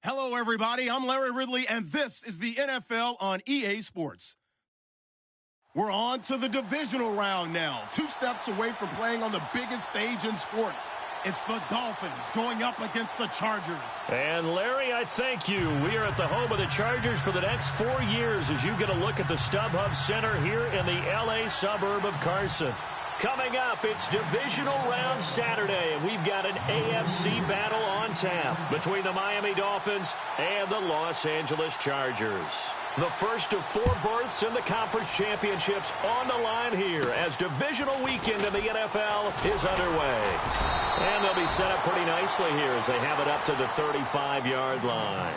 Hello, everybody. I'm Larry Ridley, and this is the NFL on EA Sports. We're on to the divisional round now, 2 steps away from playing on the biggest stage in sports. It's the Dolphins going up against the Chargers. And, Larry, I thank you. We are at the home of the Chargers for the next 4 years as you get a look at the StubHub Center here in the L.A. suburb of Carson. Coming up, it's Divisional Round Saturday, and we've got an AFC battle on tap between the Miami Dolphins and the Los Angeles Chargers. The first of 4 berths in the conference championships on the line here as divisional weekend in the NFL is underway. And they'll be set up pretty nicely here as they have it up to the 35-yard line.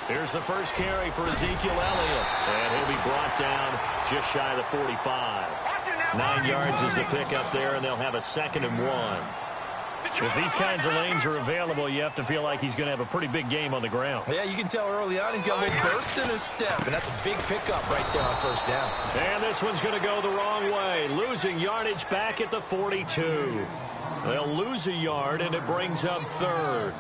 Here's the first carry for Ezekiel Elliott, and he'll be brought down just shy of the 45. 9 yards is the pickup there, and they'll have a 2nd and 1. If these kinds of lanes are available, you have to feel like he's going to have a pretty big game on the ground. Yeah, you can tell early on he's got a little burst in his step, and that's a big pickup right there on first down. And this one's going to go the wrong way, losing yardage back at the 42. They'll lose a yard, and it brings up 3rd.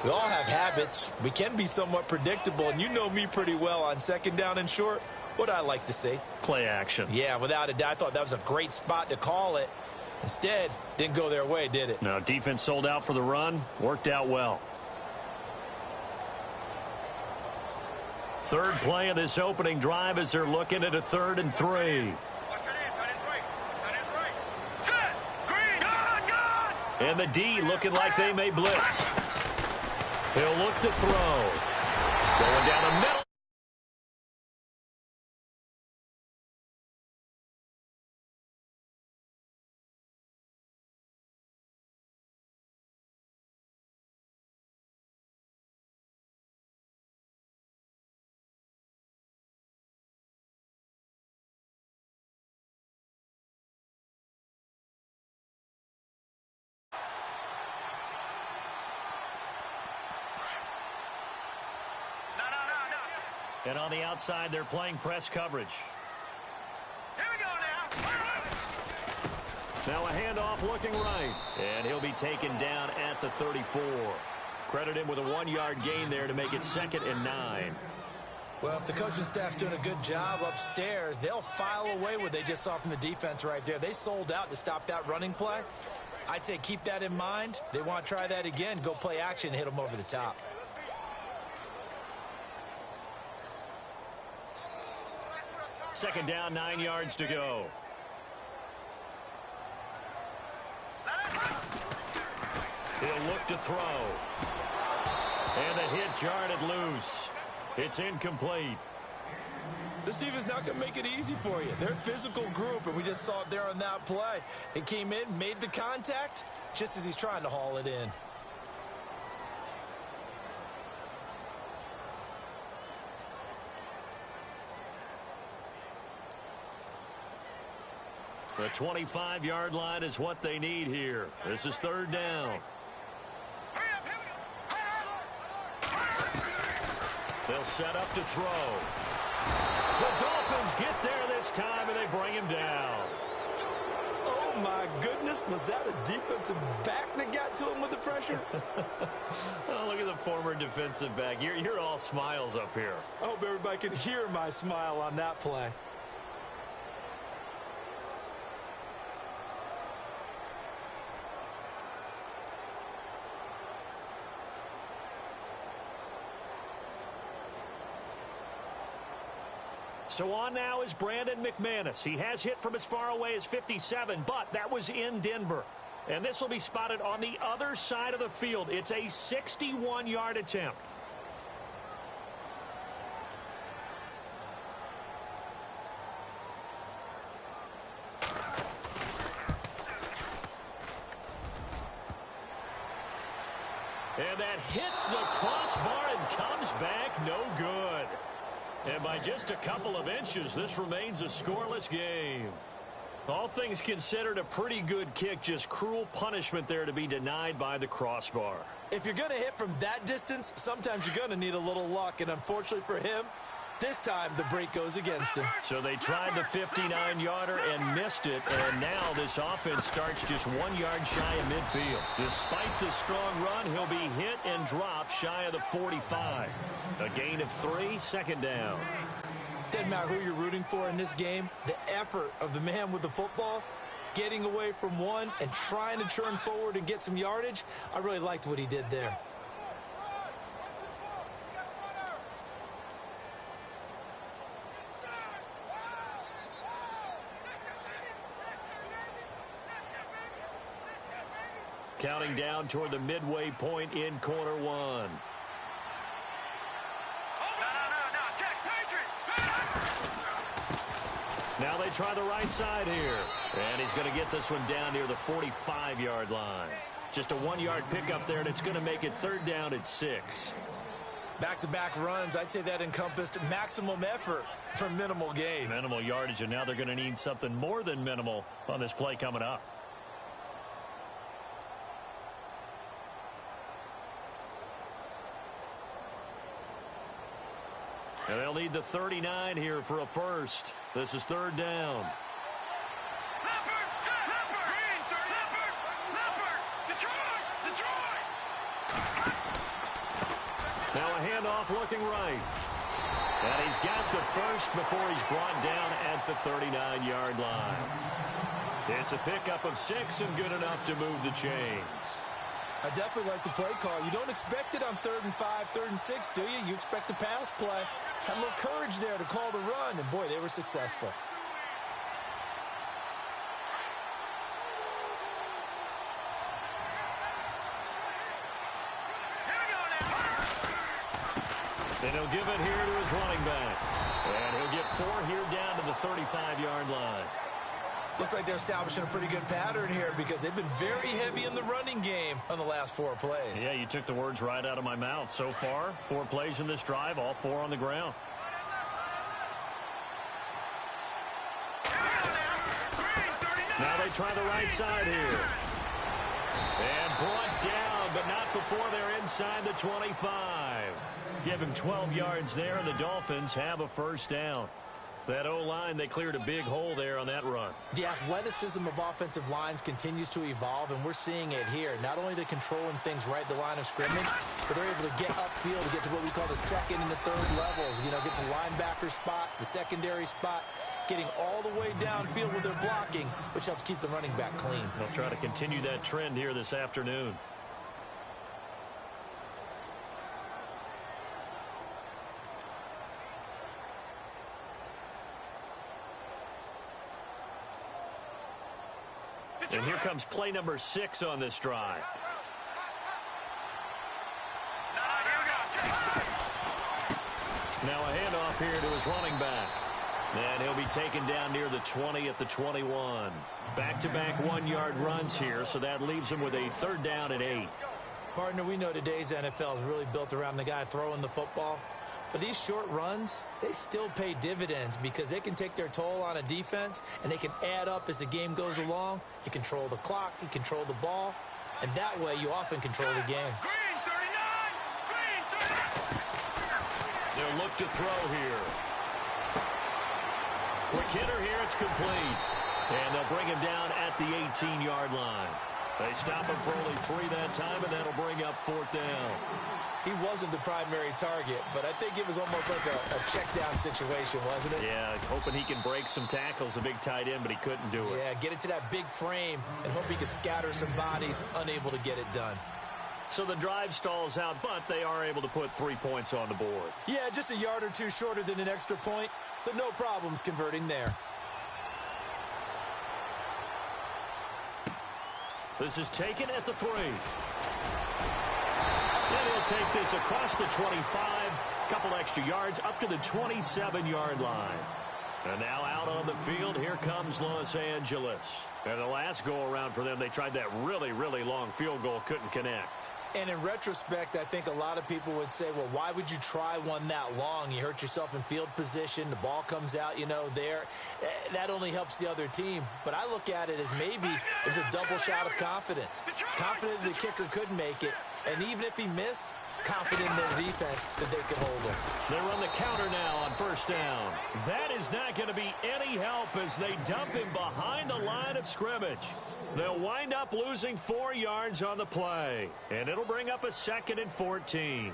We all have habits. We can be somewhat predictable, and you know me pretty well on 2nd down and short. What I like to say? Play action. Yeah, without a doubt. I thought that was a great spot to call it. Instead, didn't go their way, did it? No, defense sold out for the run. Worked out well. 3rd play of this opening drive as they're looking at a 3rd and 3. And the D looking like they may blitz. He'll look to throw. Going down the middle. And on the outside, they're playing press coverage. Here we go now. Now a handoff looking right. And he'll be taken down at the 34. Credit him with a 1-yard gain there to make it 2nd and 9. Well, if the coaching staff's doing a good job upstairs, they'll file away what they just saw from the defense right there. They sold out to stop that running play. I'd say keep that in mind. They want to try that again, go play action, hit them over the top. Second down, 9 yards to go. He'll look to throw. And the hit jarred it loose. It's incomplete. This defense not going to make it easy for you. They're a physical group, and we just saw it there on that play. It came in, made the contact, just as he's trying to haul it in. The 25-yard line is what they need here. This is 3rd down. They'll set up to throw. The Dolphins get there this time, and they bring him down. Oh, my goodness. Was that a defensive back that got to him with the pressure? Oh, look at the former defensive back. You're all smiles up here. I hope everybody can hear my smile on that play. So on now is Brandon McManus. He has hit from as far away as 57, but that was in Denver. And this will be spotted on the other side of the field. It's a 61-yard attempt. And that hits the crossbar and comes back no good. And by just a couple of inches, this remains a scoreless game. All things considered, a pretty good kick. Just cruel punishment there to be denied by the crossbar. If you're going to hit from that distance, sometimes you're going to need a little luck. And unfortunately for him, this time the break goes against him. So they tried the 59-yarder and missed it. And now this offense starts just 1 yard shy of midfield. Despite the strong run, he'll be hit and dropped shy of the 45. A gain of 3, second down. Doesn't matter who you're rooting for in this game. The effort of the man with the football, getting away from one and trying to turn forward and get some yardage, I really liked what he did there. Counting down toward the midway point in quarter one. Now they try the right side here. And he's going to get this one down near the 45-yard line. Just a 1 yard pickup there, and it's going to make it third down at 6. Back-to-back runs, I'd say that encompassed maximum effort for minimal gain. Minimal yardage, and now they're going to need something more than minimal on this play coming up. And they'll need the 39 here for a first. This is third down. Now a handoff looking right. And he's got the first before he's brought down at the 39-yard line. It's a pickup of 6 and good enough to move the chains. I definitely like the play call. You don't expect it on 3rd and 5, 3rd and 6, do you? You expect a pass play. Had a little courage there to call the run, and boy, they were successful. And he'll give it here to his running back. And he'll get 4 here down to the 35-yard line. Looks like they're establishing a pretty good pattern here because they've been very heavy in the running game on the last 4 plays. Yeah, you took the words right out of my mouth. So far, 4 plays in this drive, all 4 on the ground. Now they try the right side here. And brought down, but not before they're inside the 25. Give him 12 yards there, and the Dolphins have a first down. That O-line, they cleared a big hole there on that run. The athleticism of offensive lines continues to evolve, and we're seeing it here. Not only are they controlling things right at the line of scrimmage, but they're able to get upfield to get to what we call the 2nd and the 3rd levels. You know, get to linebacker spot, the secondary spot, getting all the way downfield with their blocking, which helps keep the running back clean. They'll try to continue that trend here this afternoon. And here comes play number 6 on this drive. Now a handoff here to his running back. And he'll be taken down near the 20 at the 21. Back-to-back 1 yard runs here, so that leaves him with a third down at 8. Partner, we know today's NFL is really built around the guy throwing the football. But these short runs, they still pay dividends because they can take their toll on a defense and they can add up as the game goes along. You control the clock, you control the ball, and that way you often control the game. They'll look to throw here. Quick hitter here, it's complete. And they'll bring him down at the 18-yard line. They stop him for only 3 that time, and that'll bring up 4th down. He wasn't the primary target, but I think it was almost like a check-down situation, wasn't it? Yeah, hoping he can break some tackles, a big tight end, but he couldn't do it. Yeah, get it to that big frame and hope he could scatter some bodies, unable to get it done. So the drive stalls out, but they are able to put 3 points on the board. Yeah, just a yard or 2 shorter than an extra point, so no problems converting there. This is taken at the 3. And he'll take this across the 25, a couple extra yards up to the 27-yard line. And now out on the field, here comes Los Angeles. And the last go-around for them, they tried that really, really long field goal, couldn't connect. And in retrospect, I think a lot of people would say, well, why would you try one that long? You hurt yourself in field position. The ball comes out, there. That only helps the other team. But I look at it as maybe as a double shot of confidence. Confident the kicker could make it. And even if he missed, confident in their defense that they could hold him. They run the counter now on first down. That is not going to be any help as they dump him behind the line of scrimmage. They'll wind up losing 4 yards on the play, and it'll bring up a 2nd and 14.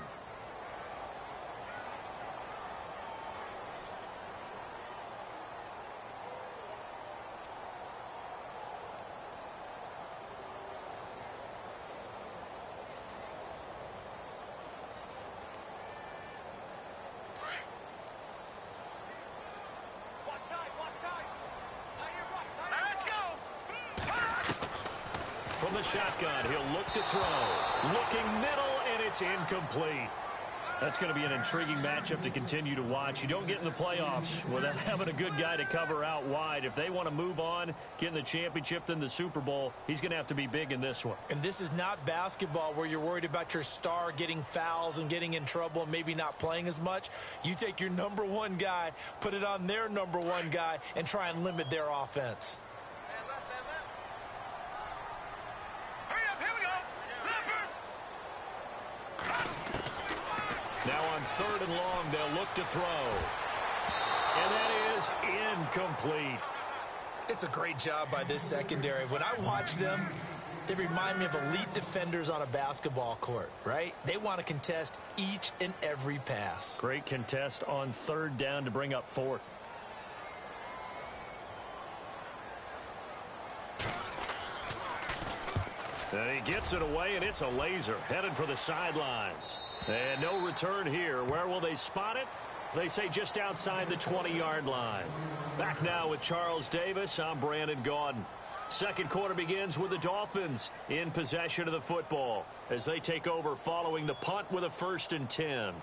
From the shotgun, he'll look to throw. Looking middle, and it's incomplete. That's going to be an intriguing matchup to continue to watch. You don't get in the playoffs without having a good guy to cover out wide. If they want to move on, get in the championship, then the Super Bowl, he's going to have to be big in this one. And this is not basketball where you're worried about your star getting fouls and getting in trouble and maybe not playing as much. You take your number 1 guy, put it on their number 1 guy, and try and limit their offense. Now on 3rd and long, they'll look to throw. And that is incomplete. It's a great job by this secondary. When I watch them, they remind me of elite defenders on a basketball court, right? They want to contest each and every pass. Great contest on 3rd down to bring up 4th. And he gets it away, and it's a laser headed for the sidelines. And no return here. Where will they spot it? They say just outside the 20-yard line. Back now with Charles Davis. I'm Brandon Gaudin. Second quarter begins with the Dolphins in possession of the football as they take over following the punt with a 1st and 10.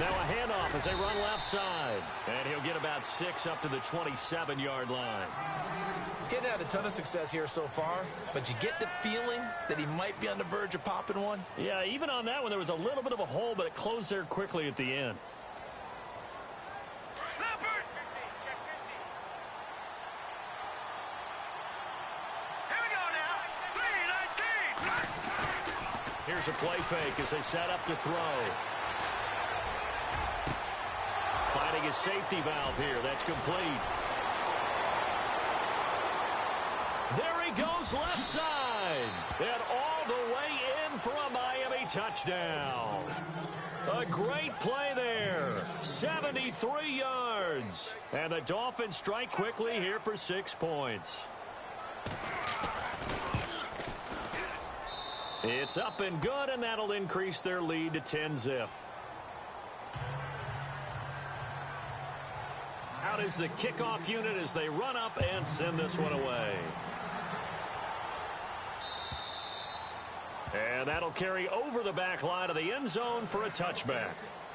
Now a handoff as they run left side. And he'll get about 6 up to the 27-yard line. Getting had a ton of success here so far, but you get the feeling that he might be on the verge of popping one. Yeah, even on that one, there was a little bit of a hole, but it closed there quickly at the end. Here's a play fake as they set up to throw. Finding a safety valve here. That's complete. There he goes left side. And all the way in for a Miami touchdown. A great play there. 73 yards. And the Dolphins strike quickly here for 6 points. It's up and good, and that'll increase their lead to 10-zip. Out is the kickoff unit as they run up and send this one away. And that'll carry over the back line of the end zone for a touchback.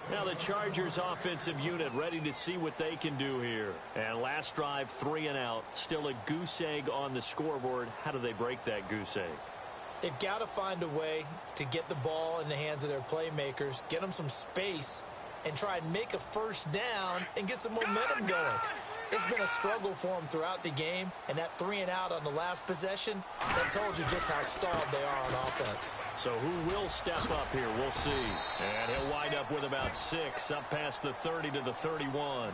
Now the Chargers offensive unit ready to see what they can do here. And last drive, 3 and out. Still a goose egg on the scoreboard. How do they break that goose egg? They've got to find a way to get the ball in the hands of their playmakers, get them some space, and try and make a first down and get some momentum going. It's been a struggle for them throughout the game, and that 3 and out on the last possession, that told you just how stalled they are on offense. So who will step up here? We'll see. And he'll wind up with about 6, up past the 30 to the 31.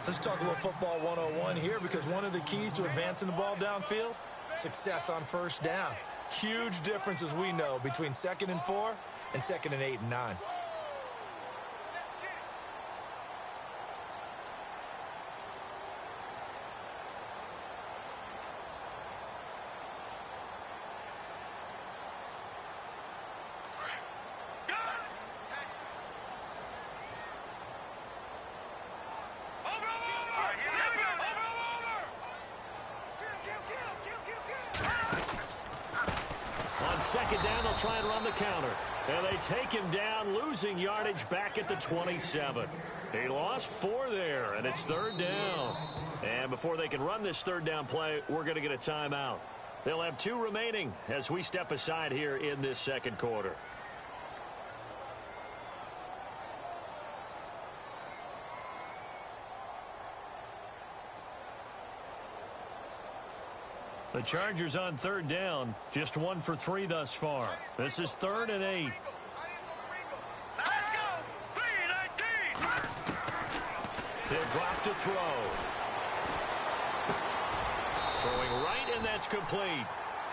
Let's talk a little football 101 here, because one of the keys to advancing the ball downfield, success on first down. Huge difference, as we know, between 2nd and 4 and 2nd and 8 and 9. second down, they'll try and run the counter. And they take him down, losing yardage back at the 27. He lost 4 there, and it's third down. And before they can run this third down play, we're going to get a timeout. They'll have 2 remaining as we step aside here in this second quarter. The Chargers on third down, just 1 for 3 thus far. This is 3rd and 8. Let's go. 3-19. He'll drop to throw. Throwing right, and that's complete.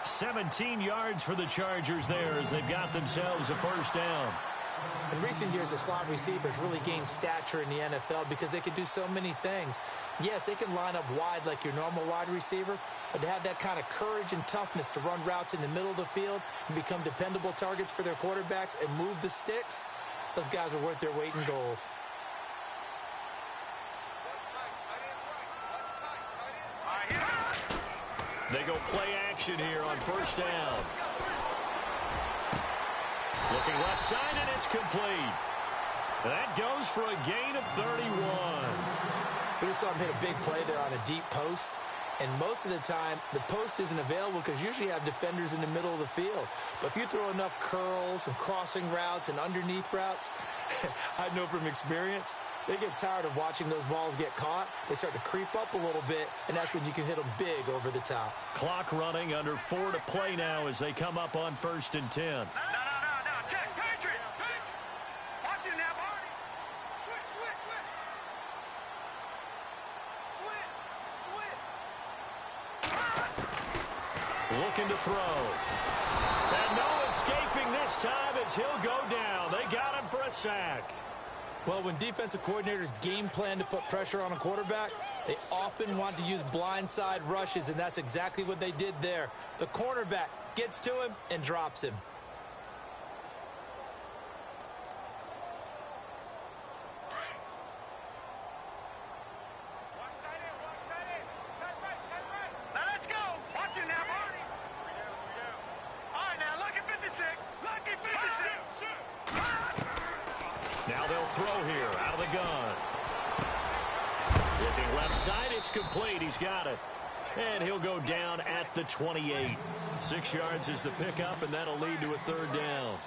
17 yards for the Chargers there as they've got themselves a first down. In recent years, the slot receivers really gained stature in the NFL because they can do so many things. Yes, they can line up wide like your normal wide receiver, but to have that kind of courage and toughness to run routes in the middle of the field and become dependable targets for their quarterbacks and move the sticks, those guys are worth their weight in gold. They go play action here on first down. Looking left side, and it's complete. That goes for a gain of 31. We just saw him hit a big play there on a deep post. And most of the time, the post isn't available because usually you have defenders in the middle of the field. But if you throw enough curls and crossing routes and underneath routes, I know from experience, they get tired of watching those balls get caught. They start to creep up a little bit, and that's when you can hit them big over the top. Clock running, under 4 to play now as they come up on 1st and 10. No. Check. Patriot. Watch it now, Barney. Switch. Looking to throw. And no escaping this time as he'll go down. They got him for a sack. Well, when defensive coordinators game plan to put pressure on a quarterback, they often want to use blindside rushes, and that's exactly what they did there. The cornerback gets to him and drops him. Now let's go. Watch it now, Barney. All right, now, lucky 56. Lucky 56. Now they'll throw here out of the gun. Looking left side, it's complete. He's got it. And he'll go down at the 28. 6 yards is the pickup, and that'll lead to a third down.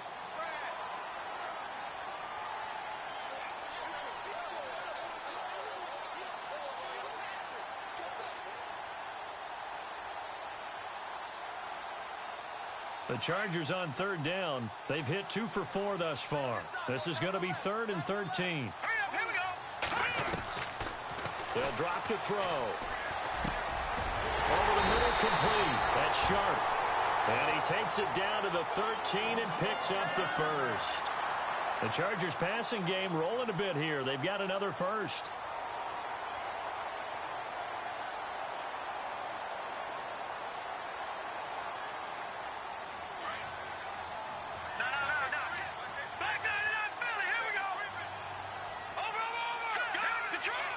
The Chargers on third down. They've hit 2 for 4 thus far. This is going to be 3rd and 13. Hurry up, here we go. They'll drop to throw. Over the middle, complete. That's sharp. And he takes it down to the 13 and picks up the first. The Chargers passing game rolling a bit here. They've got another first. No. Back down to that Philly. Here we go. Over. Down Detroit.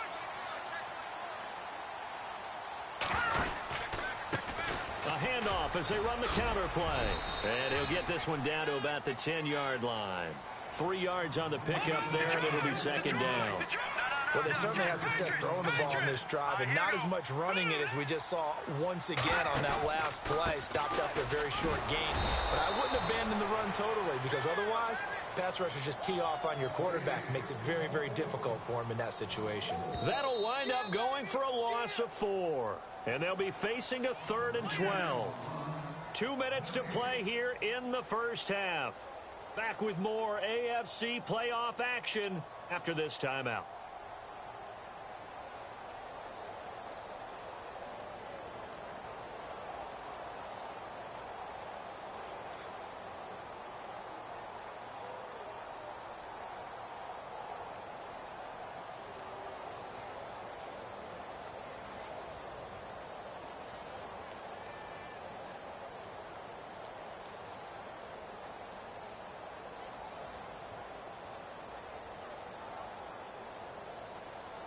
A handoff as they run the counter play. And he'll get this one down to about the 10-yard line. 3 yards on the pickup there, and it'll be second down. Well, they certainly had success throwing the ball on this drive, and not as much running it as we just saw once again on that last play. Stopped after a very short gain. But I wouldn't abandon the run totally, because otherwise, pass rushers just tee off on your quarterback. Makes it very, very difficult for him in that situation. That'll wind up going for a loss of 4. And they'll be facing a 3rd and 12. 2 minutes to play here in the first half. Back with more AFC playoff action after this timeout.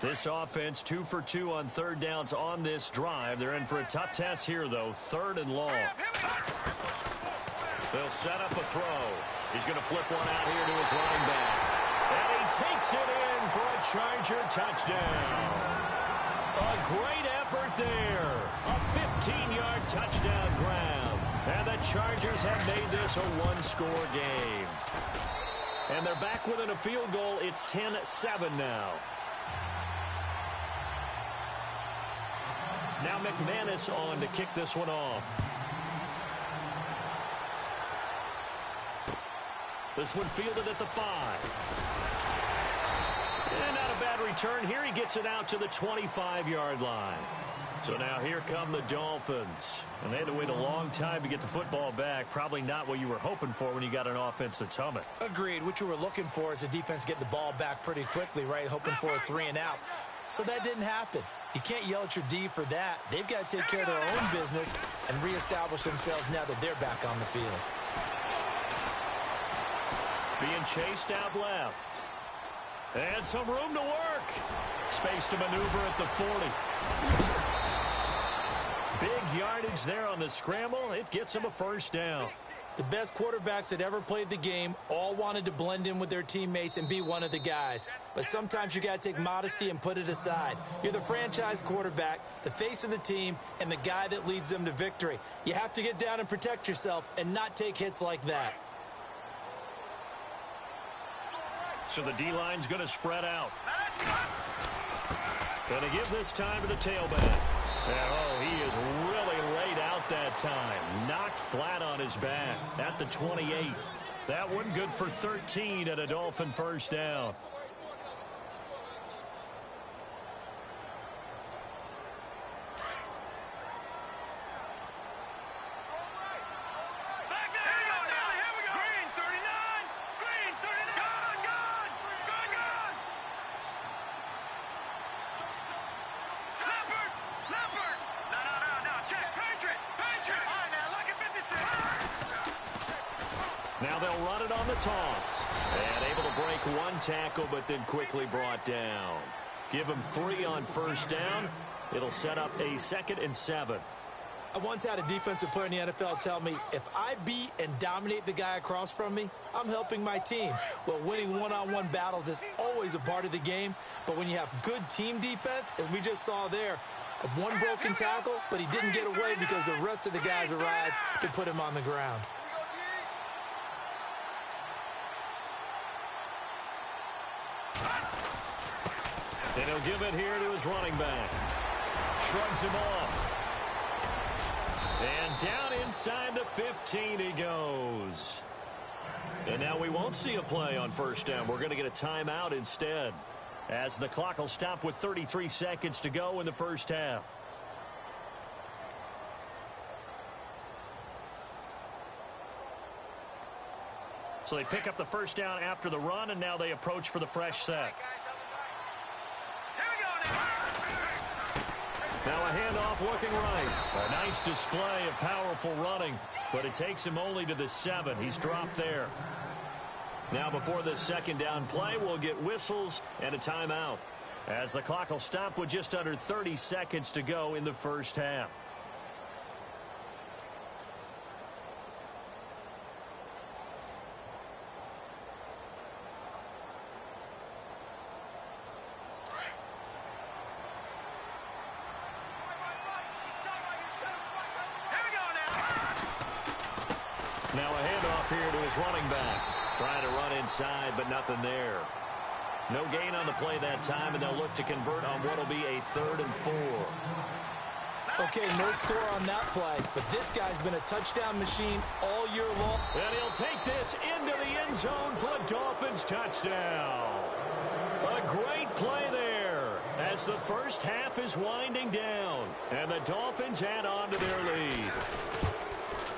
This offense 2 for 2 on third downs on this drive. They're in for a tough test here, though. 3rd and long. They'll set up a throw. He's going to flip one out here to his running back. And he takes it in for a Charger touchdown. A great effort there. A 15-yard touchdown grab. And the Chargers have made this a one-score game. And they're back within a field goal. It's 10-7 now. Now McManus on to kick this one off. This one fielded at the 5. And not a bad return here. He gets it out to the 25-yard line. So now here come the Dolphins. And they had to wait a long time to get the football back. Probably not what you were hoping for when you got an offense that's humming. Agreed. What you were looking for is the defense getting the ball back pretty quickly, right? Hoping for a 3-and-out. So that didn't happen. You can't yell at your D for that. They've got to take care of their own business and reestablish themselves now that they're back on the field. Being chased out left. And some room to work. Space to maneuver at the 40. Big yardage there on the scramble. It gets him a first down. The best quarterbacks that ever played the game all wanted to blend in with their teammates and be one of the guys. But sometimes you got to take modesty and put it aside. You're the franchise quarterback, the face of the team, and the guy that leads them to victory. You have to get down and protect yourself and not take hits like that. So the D-line's going to spread out. Going to give this time to the tailback. And, oh, he is really laid out that time. Knocked flat on his back at the 28. That one good for 13 at a Dolphin first down. Now they'll run it on the toss. And able to break one tackle, but then quickly brought down. Give him 3 on first down. It'll set up a 2nd and 7. I once had a defensive player in the NFL tell me, if I beat and dominate the guy across from me, I'm helping my team. Well, winning one-on-one battles is always a part of the game, but when you have good team defense, as we just saw there, one broken tackle, but he didn't get away because the rest of the guys arrived to put him on the ground. And he'll give it here to his running back. Shrugs him off. And down inside the 15 he goes. And now we won't see a play on first down. We're going to get a timeout instead, as the clock will stop with 33 seconds to go in the first half. So they pick up the first down after the run, and now they approach for the fresh set. Now a handoff looking right. A nice display of powerful running, but it takes him only to the 7. He's dropped there. Now before this second down play, we'll get whistles and a timeout, as the clock will stop with just under 30 seconds to go in the first half. Now a handoff here to his running back. Trying to run inside, but nothing there. No gain on the play that time, and they'll look to convert on what will be a 3rd and 4. Okay, no score on that play, but this guy's been a touchdown machine all year long. And he'll take this into the end zone for a Dolphins touchdown. A great play there as the first half is winding down, and the Dolphins add on to their lead.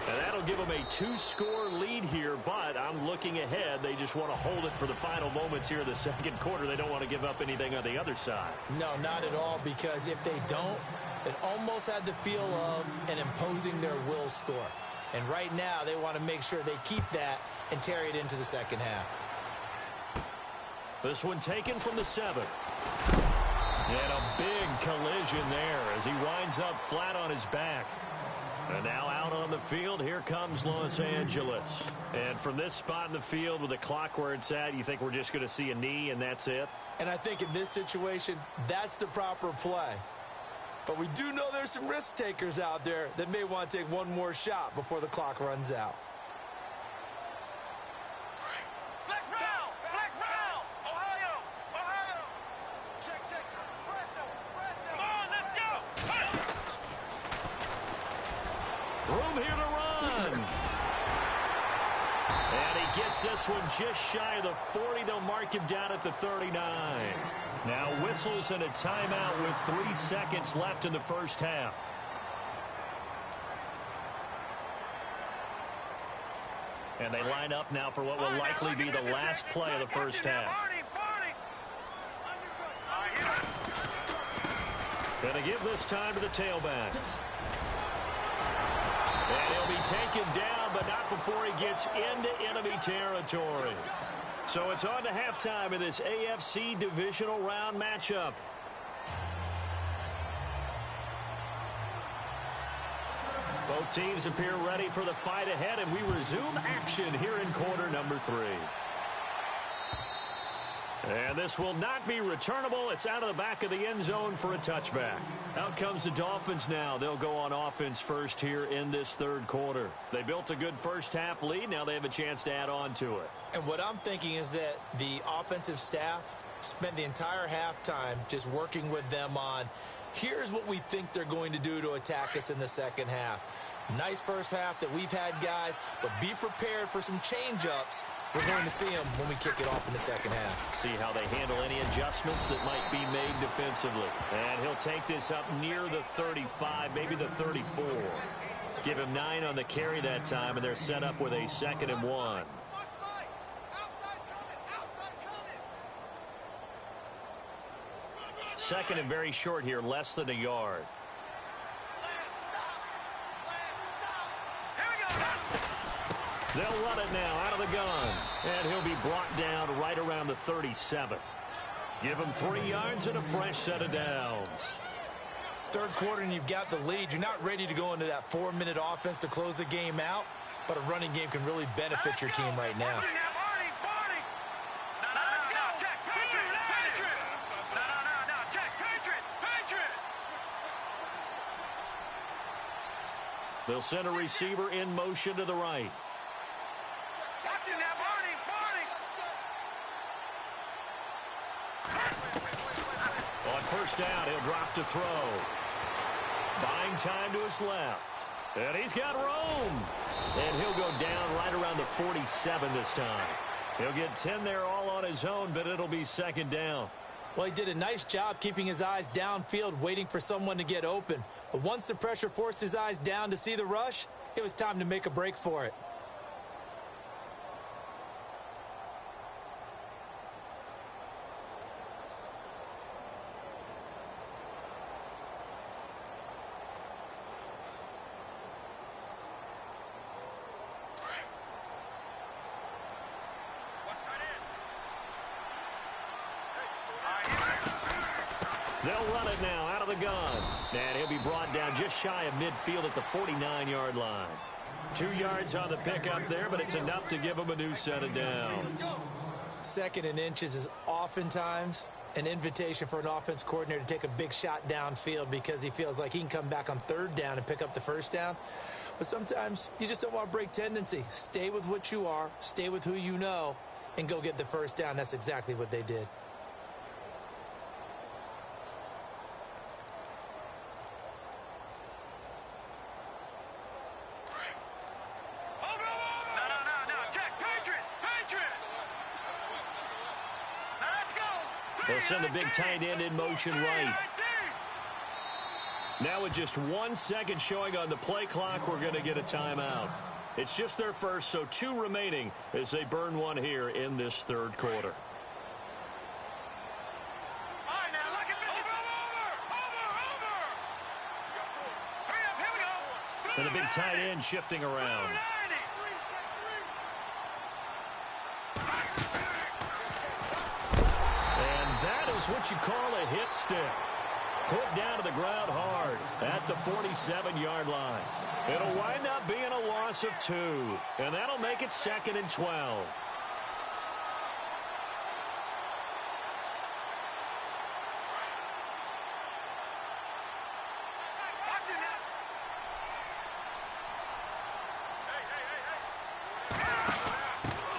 And that'll give them a 2-score lead here, but I'm looking ahead. They just want to hold it for the final moments here in the second quarter. They don't want to give up anything on the other side. No, not at all, because if they don't, it almost had the feel of an imposing their will score. And right now, they want to make sure they keep that and carry it into the second half. This one taken from the 7. And a big collision there as he winds up flat on his back. And now out on the field, here comes Los Angeles. And from this spot in the field with the clock where it's at, you think we're just going to see a knee and that's it? And I think in this situation, that's the proper play. But we do know there's some risk takers out there that may want to take one more shot before the clock runs out. Flex round! Flex round! Ohio! Ohio! Check, check. Fresno! Fresno! Come on, let's go! Room here to run. And he gets this one just shy of the 40. They'll mark him down at the 39. Now whistles and a timeout with 3 seconds left in the first half. And they line up now for what will likely be the last play of the first half. Going to give this time to the tailback. And he'll be taken down, but not before he gets into enemy territory. So it's on to halftime in this AFC divisional round matchup. Both teams appear ready for the fight ahead, and we resume action here in quarter number 3. And this will not be returnable. It's out of the back of the end zone for a touchback. Out comes the Dolphins now. They'll go on offense first here in this third quarter. They built a good first half lead. Now they have a chance to add on to it. And what I'm thinking is that the offensive staff spent the entire halftime just working with them on, here's what we think they're going to do to attack us in the second half. Nice first half that we've had, guys, but be prepared for some change-ups. We're going to see them when we kick it off in the second half. See how they handle any adjustments that might be made defensively. And he'll take this up near the 35, maybe the 34. Give him 9 on the carry that time, and they're set up with a 2nd and 1. Second and very short here, less than a yard. They'll run it now out of the gun. And he'll be brought down right around the 37. Give him 3 yards and a fresh set of downs. Third quarter and you've got the lead. You're not ready to go into that 4-minute offense to close the game out, but a running game can really benefit your team right now. They'll send a receiver in motion to the right. On first down, he'll drop to throw. Buying time to his left. And he's got room. And he'll go down right around the 47 this time. He'll get 10 there all on his own, but it'll be 2nd down. Well, he did a nice job keeping his eyes downfield, waiting for someone to get open. But once the pressure forced his eyes down to see the rush, it was time to make a break for it. They'll run it now out of the gun. And he'll be brought down just shy of midfield at the 49-yard line. 2 yards on the pickup there, but it's enough to give him a new set of downs. 2nd and inches is oftentimes an invitation for an offense coordinator to take a big shot downfield because he feels like he can come back on 3rd down and pick up the 1st down. But sometimes you just don't want to break tendency. Stay with what you are, stay with who you know, and go get the 1st down. That's exactly what they did. They'll send the big tight end in motion right. Now with just 1 second showing on the play clock, we're going to get a timeout. It's just their first, so 2 remaining as they burn one here in this third quarter. And the big tight end shifting around. That is what you call a hit stick. Put down to the ground hard at the 47-yard line. It'll wind up being a loss of 2, and that'll make it 2nd and 12.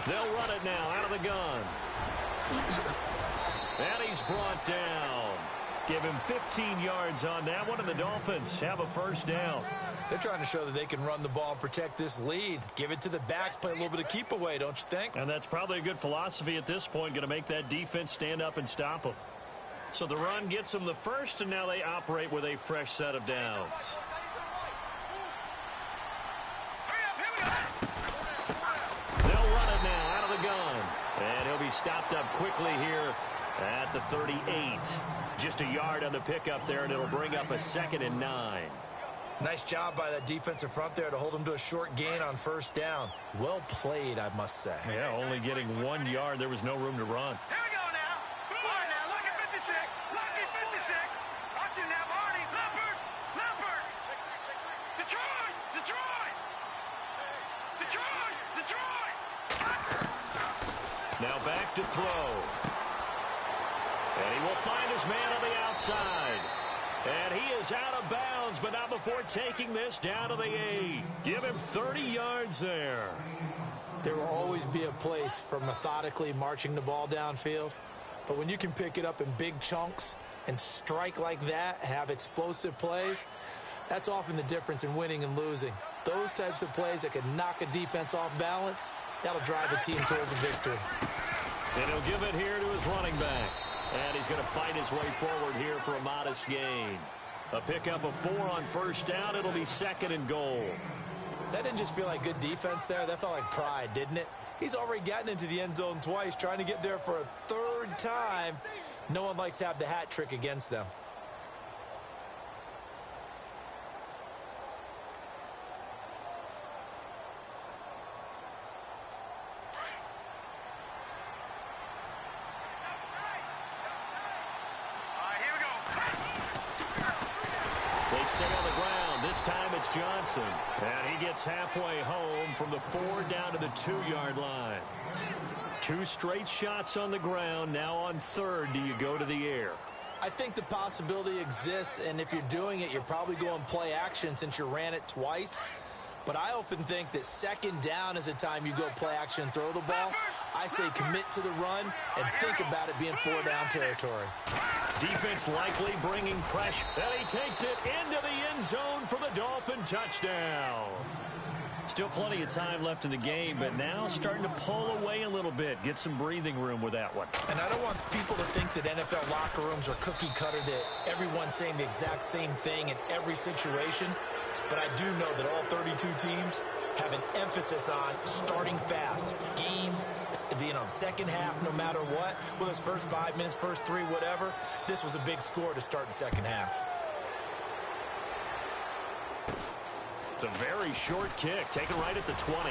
They'll run it now out of the gun. And he's brought down. Give him 15 yards on that one, and the Dolphins have a first down. They're trying to show that they can run the ball and protect this lead. Give it to the backs, play a little bit of keep away, don't you think? And that's probably a good philosophy at this point, going to make that defense stand up and stop them. So the run gets them the first, and now they operate with a fresh set of downs. They'll run it now out of the gun. And he'll be stopped up quickly here at the 38. Just a yard on the pickup there, and it'll bring up a 2nd and 9. Nice job by that defensive front there to hold him to a short gain on first down. Well played, I must say. Yeah, only getting 1 yard. There was no room to run. Here we go now. All right, now, look at 56. Lucky 56. Watch it now, Barney. Leopard. Leopard. Detroit. Detroit. Detroit. Detroit. Now back to throw. And he will find his man on the outside. And he is out of bounds, but not before taking this down to the 8. Give him 30 yards there. There will always be a place for methodically marching the ball downfield. But when you can pick it up in big chunks and strike like that, have explosive plays, that's often the difference in winning and losing. Those types of plays that can knock a defense off balance, that'll drive a team towards a victory. And he'll give it here to his running back. And he's going to fight his way forward here for a modest gain. A pickup of 4 on first down. It'll be 2nd and goal. That didn't just feel like good defense there. That felt like pride, didn't it? He's already gotten into the end zone twice, trying to get there for a 3rd time. No one likes to have the hat trick against them. They stay on the ground. This time it's Johnson. And he gets halfway home from the 4 down to the 2-yard line. 2 straight shots on the ground. Now on 3rd, do you go to the air? I think the possibility exists, and if you're doing it, you're probably going play action since you ran it twice. But I often think that 2nd down is a time you go play action and throw the ball. I say commit to the run and think about it being 4-down territory. Defense likely bringing pressure. And he takes it into the end zone for the Dolphin touchdown. Still plenty of time left in the game, but now starting to pull away a little bit. Get some breathing room with that one. And I don't want people to think that NFL locker rooms are cookie cutter, that everyone's saying the exact same thing in every situation. But I do know that all 32 teams have an emphasis on starting fast. Game being on second half no matter what. Whether it's first 5 minutes, first 3, whatever. This was a big score to start the second half. It's a very short kick, taken right at the 20.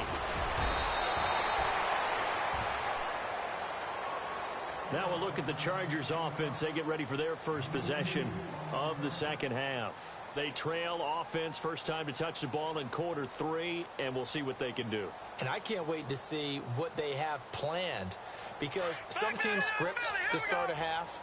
Now we'll look at the Chargers offense. They get ready for their first possession of the second half. They trail offense, first time to touch the ball in quarter 3, and we'll see what they can do. And I can't wait to see what they have planned, because some teams script to start a half.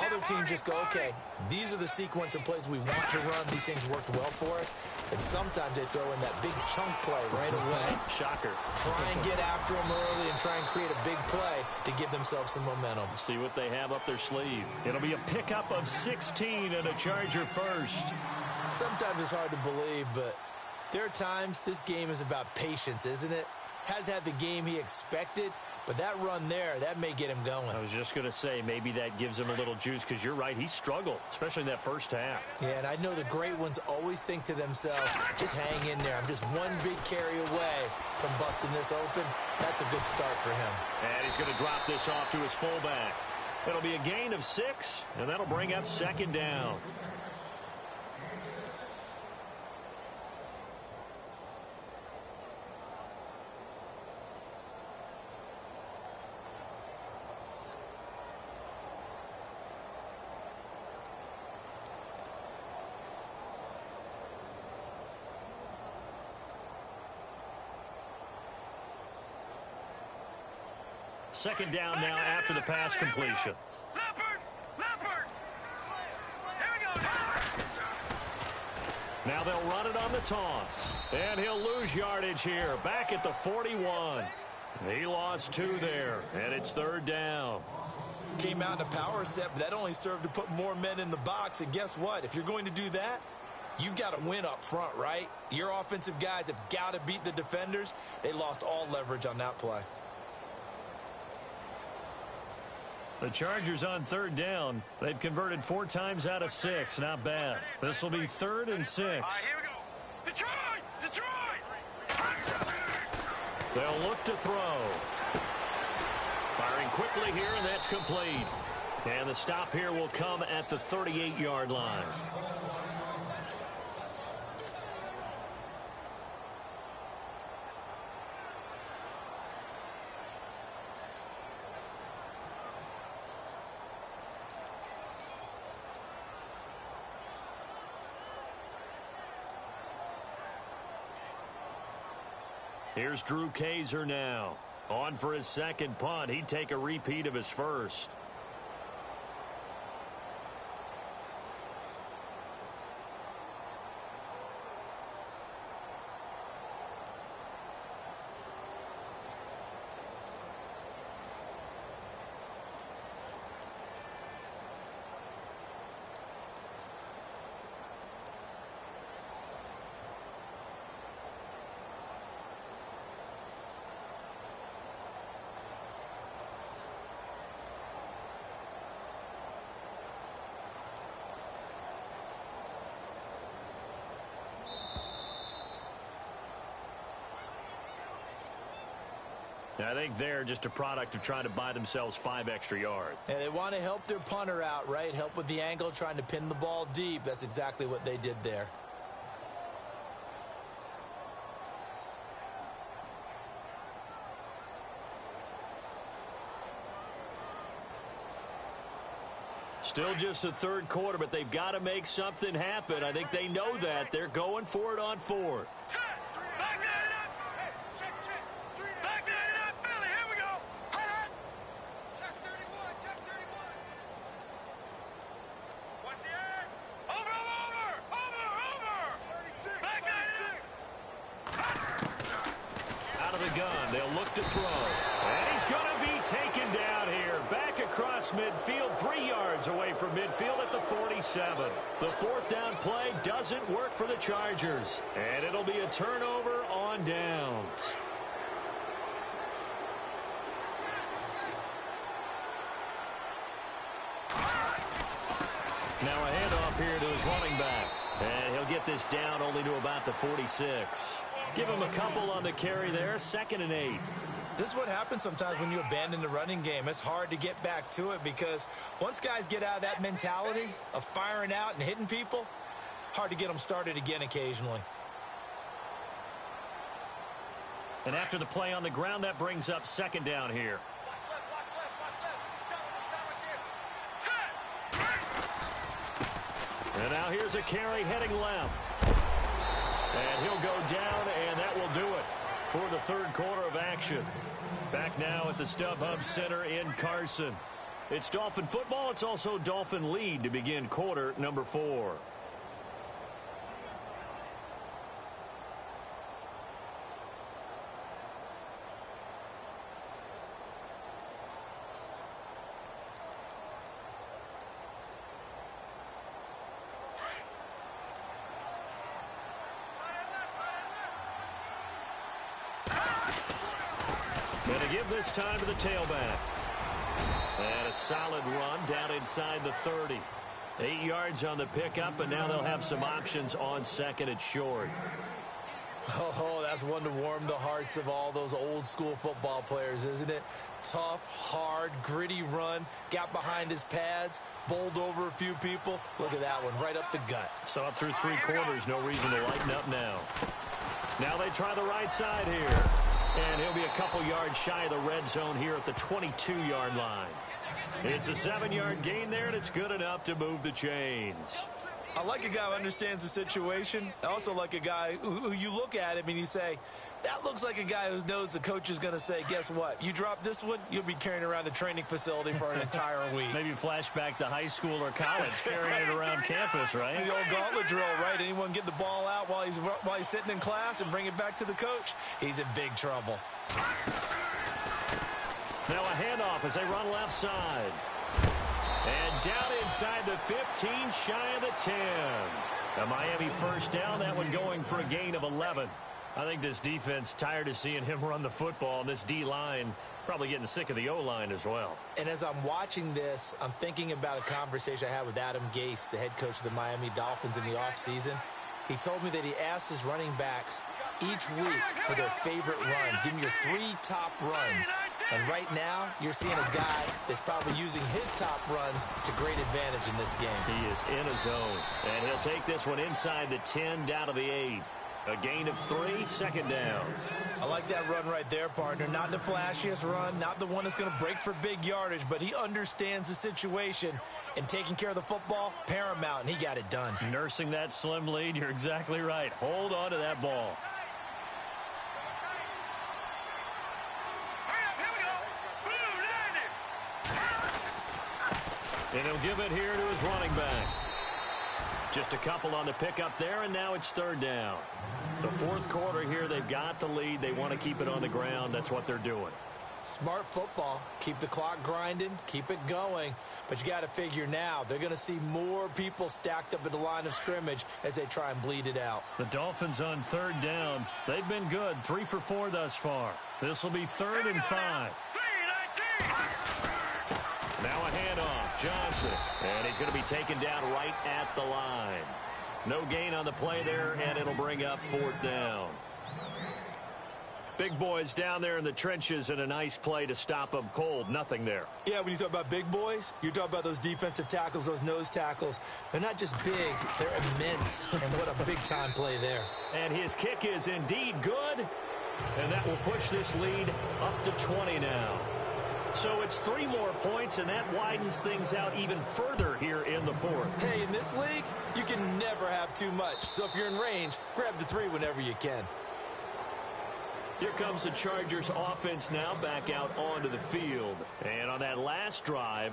Other teams just go, okay, these are the sequence of plays we want to run. These things worked well for us. And sometimes they throw in that big chunk play right away. Shocker. Try and get after them early and try and create a big play to give themselves some momentum. See what they have up their sleeve. It'll be a pickup of 16 and a Charger first. Sometimes it's hard to believe, but there are times this game is about patience, isn't it? Has had the game he expected, but that run there, that may get him going. I was just going to say, maybe that gives him a little juice, because you're right, he struggled, especially in that first half. Yeah, and I know the great ones always think to themselves, just hang in there. I'm just one big carry away from busting this open. That's a good start for him. And he's going to drop this off to his fullback. It'll be a gain of 6, and that'll bring up second down. Second down now after the pass completion. Leopard. Here we go. Now they'll run it on the toss. And he'll lose yardage here. Back at the 41. He lost 2 there, and it's third down. Came out in a power set, but that only served to put more men in the box. And guess what? If you're going to do that, you've got to win up front, right? Your offensive guys have got to beat the defenders. They lost all leverage on that play. The Chargers on third down. They've converted 4 times out of 6. Not bad. This will be 3rd and 6. All right, here we go. Detroit! They'll look to throw. Firing quickly here, and that's complete. And the stop here will come at the 38-yard line. Here's Drew Kaiser now. On for his second punt. He'd take a repeat of his first. I think they're just a product of trying to buy themselves 5 extra yards. And they want to help their punter out, right? Help with the angle, trying to pin the ball deep. That's exactly what they did there. Still just the third quarter, but they've got to make something happen. I think they know that. They're going for it on 4th. They'll look to throw. And he's going to be taken down here. Back across midfield, 3 yards away from midfield at the 47. The 4th down play doesn't work for the Chargers. And it'll be a turnover on downs. Now a handoff here to his running back. And he'll get this down only to about the 46. Give him a couple on the carry there. 2nd and 8. This is what happens sometimes when you abandon the running game. It's hard to get back to it because once guys get out of that mentality of firing out and hitting people, hard to get them started again occasionally. And after the play on the ground, that brings up 2nd down here. And now here's a carry heading left. And he'll go down, and that will do it for the third quarter of action. Back now at the StubHub Center in Carson. It's Dolphin football. It's also Dolphin lead to begin quarter number 4. Going to give this time to the tailback. And a solid run down inside the 30. 8 yards on the pickup, and now they'll have some options on 2nd and short. Oh, that's one to warm the hearts of all those old school football players, isn't it? Tough, hard, gritty run. Got behind his pads, bowled over a few people. Look at that one, right up the gut. So up through 3 quarters, no reason to lighten up now. Now they try the right side here. And he'll be a couple yards shy of the red zone here at the 22-yard line. It's a 7-yard gain there, and it's good enough to move the chains. I like a guy who understands the situation. I also like a guy who you look at him and you say, That looks like a guy who knows the coach is going to say, guess what? You drop this one, you'll be carrying around the training facility for an entire week. Maybe flashback to high school or college, carrying it around campus, right? The old gauntlet drill, right? Anyone get the ball out while he's sitting in class and bring it back to the coach? He's in big trouble. Now a handoff as they run left side. And down inside the 15, shy of the 10. A Miami first down, that one going for a gain of 11. I think this defense tired of seeing him run the football, and this D-line probably getting sick of the O-line as well. And as I'm watching this, I'm thinking about a conversation I had with Adam Gase, the head coach of the Miami Dolphins in the offseason. He told me that he asked his running backs each week for their favorite runs. Give me your 3 top runs. And right now, you're seeing a guy that's probably using his top runs to great advantage in this game. He is in a zone, and he'll take this one inside the 10 down to the 8. A gain of 3, second down. I like that run right there, partner. Not the flashiest run, not the one that's going to break for big yardage, but he understands the situation, and taking care of the football, paramount, and he got it done. Nursing that slim lead, you're exactly right. Hold on to that ball. And he'll give it here to his running back. Just a couple on the pickup there, and now it's third down. The fourth quarter here, they've got the lead. They want to keep it on the ground. That's what they're doing. Smart football. Keep the clock grinding. Keep it going. But you got to figure now, they're going to see more people stacked up at the line of scrimmage as they try and bleed it out. The Dolphins on third down. They've been good. 3 for 4 thus far. This will be 3rd and 5. Now a handoff. Johnson. And he's going to be taken down right at the line. No gain on the play there, and it'll bring up 4th down. Big boys down there in the trenches, and a nice play to stop them cold. Nothing there. Yeah, when you talk about big boys, you're talking about those defensive tackles, those nose tackles. They're not just big, they're immense. And what a big-time play there. And his kick is indeed good, and that will push this lead up to 20 now. So it's 3 more points, and that widens things out even further here in the 4th. Hey, in this league, you can never have too much. So if you're in range, grab the 3 whenever you can. Here comes the Chargers offense now back out onto the field. And on that last drive,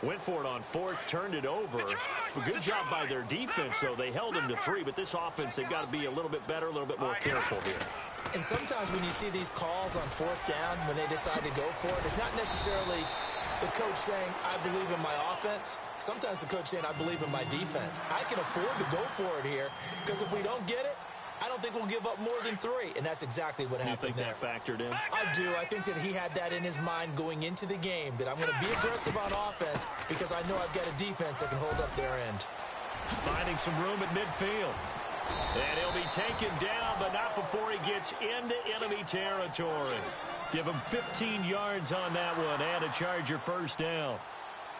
went for it on 4th, turned it over. A good job by their defense, though. They held them to 3, but this offense, they've got to be a little bit better, a little bit more careful here. And sometimes when you see these calls on 4th down, when they decide to go for it, it's not necessarily the coach saying, I believe in my offense. Sometimes the coach saying, I believe in my defense. I can afford to go for it here, because if we don't get it, I don't think we'll give up more than 3. And that's exactly what happened there. You think that factored in? I do. I think that he had that in his mind going into the game, that I'm going to be aggressive on offense because I know I've got a defense that can hold up their end. Finding some room at midfield. And he'll be taken down, but not before he gets into enemy territory. Give him 15 yards on that one, and a Charger first down.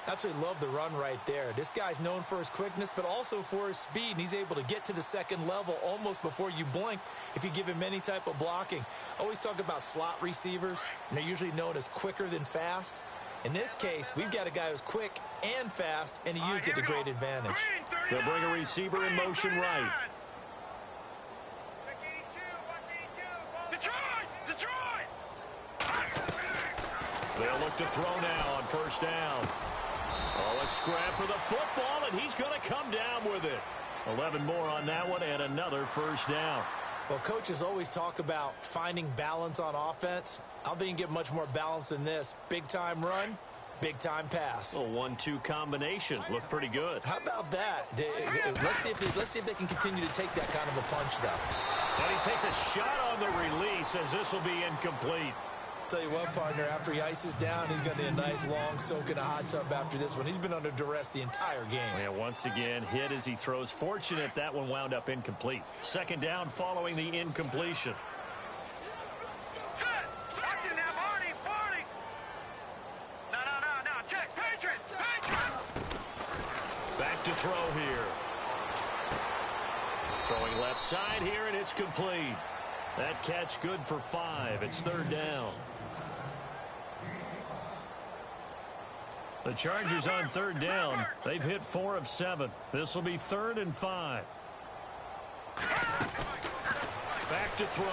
Absolutely love the run right there. This guy's known for his quickness, but also for his speed, and he's able to get to the second level almost before you blink if you give him any type of blocking. Always talk about slot receivers, and they're usually known as quicker than fast. In this case, we've got a guy who's quick and fast, and he used it to great advantage. They'll bring a receiver in motion right. They'll look to throw now on first down. Oh, a scrap for the football, and he's going to come down with it. 11 more on that one, and another first down. Well, coaches always talk about finding balance on offense. I don't think you can get much more balance than this. Big-time run, big-time pass. A 1-2 combination. Looked pretty good. How about that? Let's see if they can continue to take that kind of a punch, though. And he takes a shot on the release as this will be incomplete. Tell you what, partner, after he ices down, he's going to need a nice long soak in a hot tub after this one. He's been under duress the entire game. And once again, hit as he throws. Fortunate that one wound up incomplete. Second down following the incompletion. Set! Watch it now, Barney! No, check! Patriots! Back to throw here. Throwing left side here, and it's complete. That catch good for 5. It's third down. The Chargers on third down. They've hit 4 of 7. This will be 3rd and 5. Back to throw.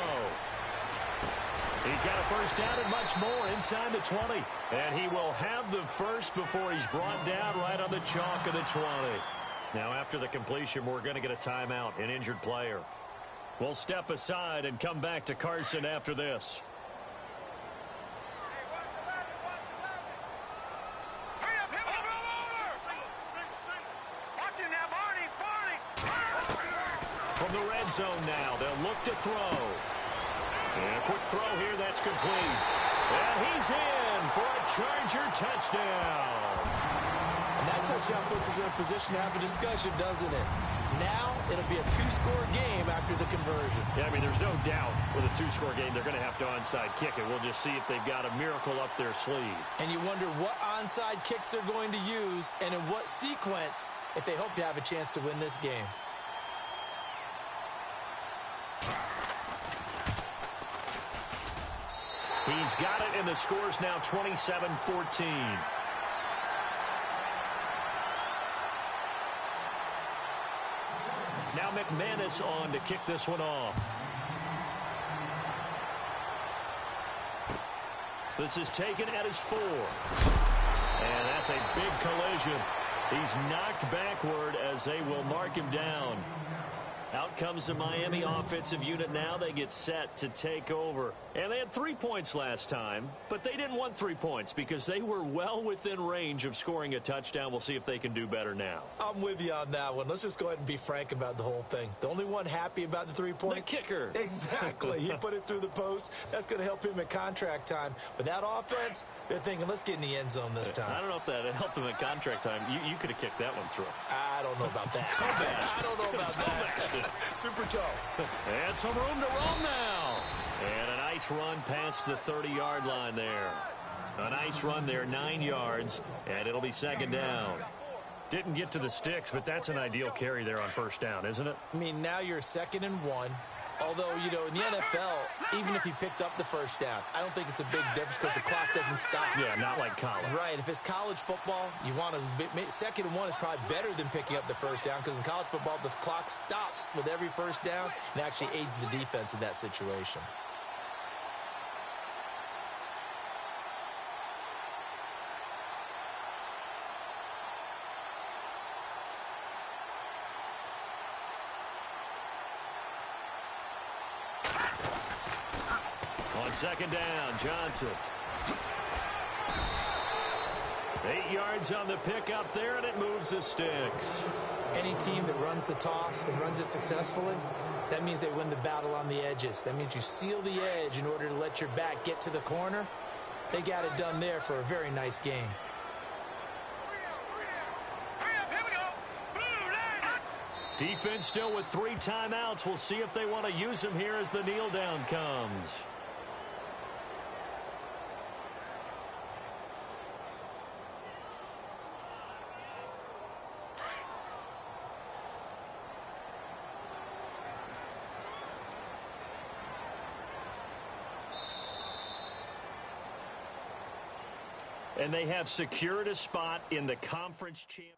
He's got a first down and much more inside the 20. And he will have the first before he's brought down right on the chalk of the 20. Now, after the completion, we're going to get a timeout, an injured player. We'll step aside and come back to Carson after this. From the red zone now, they'll look to throw. And a quick throw here, that's complete. And he's in for a Charger touchdown. And that touchdown puts us in a position to have a discussion, doesn't it? Now it'll be a two-score game after the conversion. Yeah, I mean, there's no doubt with a two-score game they're going to have to onside kick it. We'll just see if they've got a miracle up their sleeve. And you wonder what onside kicks they're going to use and in what sequence if they hope to have a chance to win this game. He's got it, and the score's now 27-14. Now McManus on to kick this one off. This is taken at his 4. And that's a big collision. He's knocked backward as they will mark him down. Out comes the Miami offensive unit now. They get set to take over. And they had 3 points last time, but they didn't want 3 points because they were well within range of scoring a touchdown. We'll see if they can do better now. I'm with you on that one. Let's just go ahead and be frank about the whole thing. The only one happy about the 3-point? The kicker. Exactly. He put it through the post. That's going to help him at contract time. But that offense, they're thinking, let's get in the end zone this time. I don't know if that helped him at contract time. You could have kicked that one through. I don't know about that. I don't know about that. Super toe. And some room to roam now. And a nice run past the 30-yard line there. A nice run there, 9 yards, and it'll be second down. Didn't get to the sticks, but that's an ideal carry there on first down, isn't it? I mean, now you're 2nd and 1. Although, you know, in the NFL, even if he picked up the first down, I don't think it's a big difference because the clock doesn't stop. Yeah, not like college. Right. If it's college football, you want to 2nd and 1 is probably better than picking up the first down because in college football, the clock stops with every first down and actually aids the defense in that situation. On second down, Johnson. 8 yards on the pickup there, and it moves the sticks. Any team that runs the toss and runs it successfully, that means they win the battle on the edges. That means you seal the edge in order to let your back get to the corner. They got it done there for a very nice game. Defense still with 3 timeouts. We'll see if they want to use them here as the kneel down comes. And they have secured a spot in the conference championship.